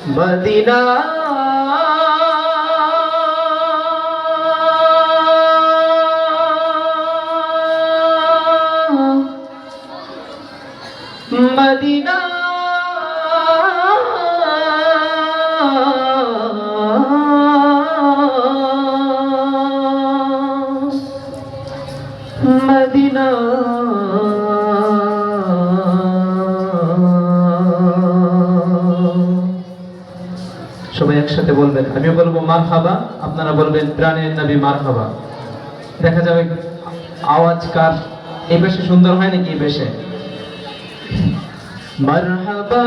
Medina Medina Medina সবাই একসাথে বলবেন, আমিও বলবো মারহাবা, আপনারা বলবেন প্রাণের নবী মারহাবা। দেখা যাবে আওয়াজ কার এই বেশে সুন্দর হয় নাকি এই বেশে। মারহাবা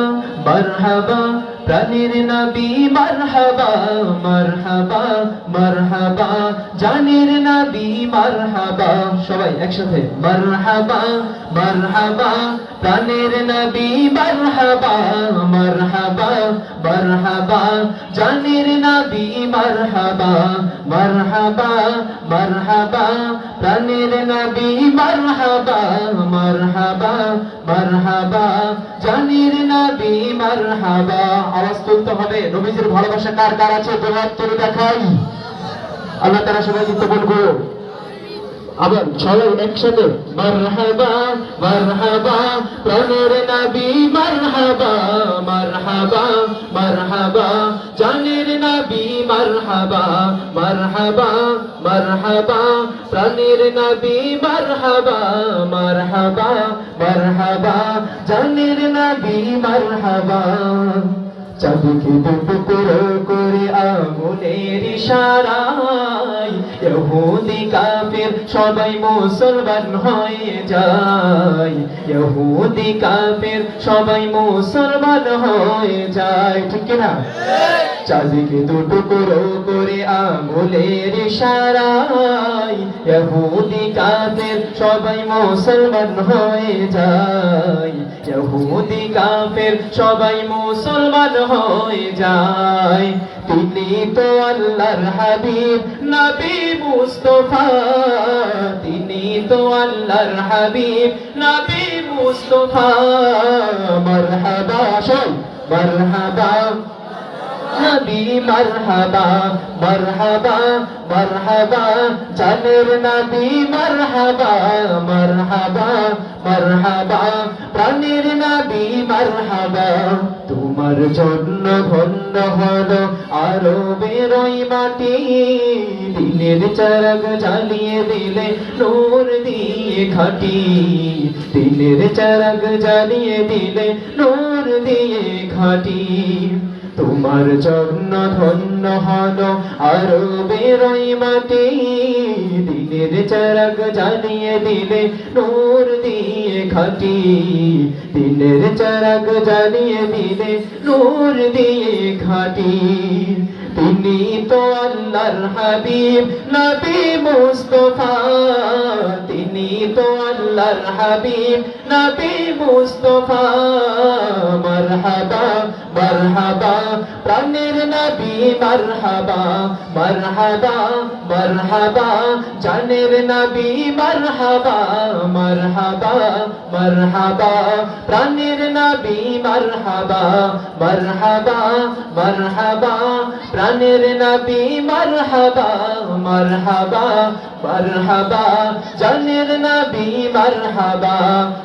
মারহাবা প্রাণের নবী মারহাবা, মারহাবা মারহাবা জানের নবী মারহাবা। সবাই একসাথে মারহাবা মারহাবা প্রাণের নবী মারহাবা, মারহাবা মারহাবা জানের নবী মারহাবা, মারহাবা মারহাবা প্রাণের নবী মারহাবা, মারহাবা মারহাবা জানের নবী মারহাবা। আওয়াজ তুলতে হবে। নবীজির ভালোবাসা কার কার আছে দুহাত তুলে দেখাই। আল্লাহ তাআলা সবাইকে কবুল করুন। আবার সবাই একসাথে মারহাবা মারহাবা প্রাণের নবী মারহাবা, মারহাবা মারহাবা জানের নবী মারহাবা, মারহাবা মারহাবা প্রাণের নবী মারহাবা, মারহাবা মারহাবা জানের নবী মারহাবা। চাঁদকে দুটুকরো করে আগুনের ইশারায় ইহুদি কাফির সবাই মুসলমান হয়ে যায়, ইহুদি কাফির সবাই মুসলমান হয়ে যায়, ঠিক কি না? চাঁদকে দুটুকরো করে আগুনের ইশারায় ইহুদি কাফির সবাই মুসলমান হয়ে যায়, ইহুদি কাফির সবাই মুসলমান হয়ে যায়। তিনি তো আল্লাহর হাবিব নবী মুস্তাফা, তিনি তো আল্লাহর হাবিব নবী মুস্তাফা। মারহাবা সবাই মারহাবা নবী মারহাবা, মারহাবা মারহাবা জানের নবী মারহাবা, মারহাবা মারহাবা প্রাণের নবী মারহাবা। তোমার জন্য ধন্য হলো আরবের ওই মাটি, দিনের চারাগ জ্বালিয়ে দিলে নূর দিয়ে খাটি, দিনের চারাগ জ্বালিয়ে দিলে নূর দিয়ে খাটি। তোমার জন্য ধন্য হলো আরবের ওই মাটি, দিনের চারাগ জ্বালিয়ে দিলে নূর দিয়ে খাটি, দিনের চারাগ জ্বালিয়ে দিলে নূর দিয়ে খাটি। তিনি তো আল্লাহর হাবিব নবী মুস্তাফা, তিনি তো আল্লাহর হাবিব নবী মুস্তাফা। মারহাবা মারহাবা প্রাণের নবী মারহাবা, মারহাবা মারহাবা জানের নবী মারহাবা, মারহাবা মারহাবা প্রাণের নবী মারহাবা, মারহাবা মারহাবা প্রাণের নবী মারহাবা, মারহাবা মারহাবা জানের নবী মারহাবা,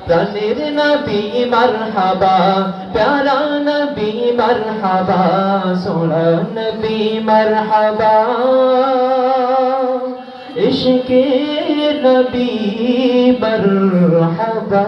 প্রাণের নবী মারহাবা, প্যারা নবী মারহাবা, সোনা নবী মারহাবা, ইশকে নবী মারহাবা।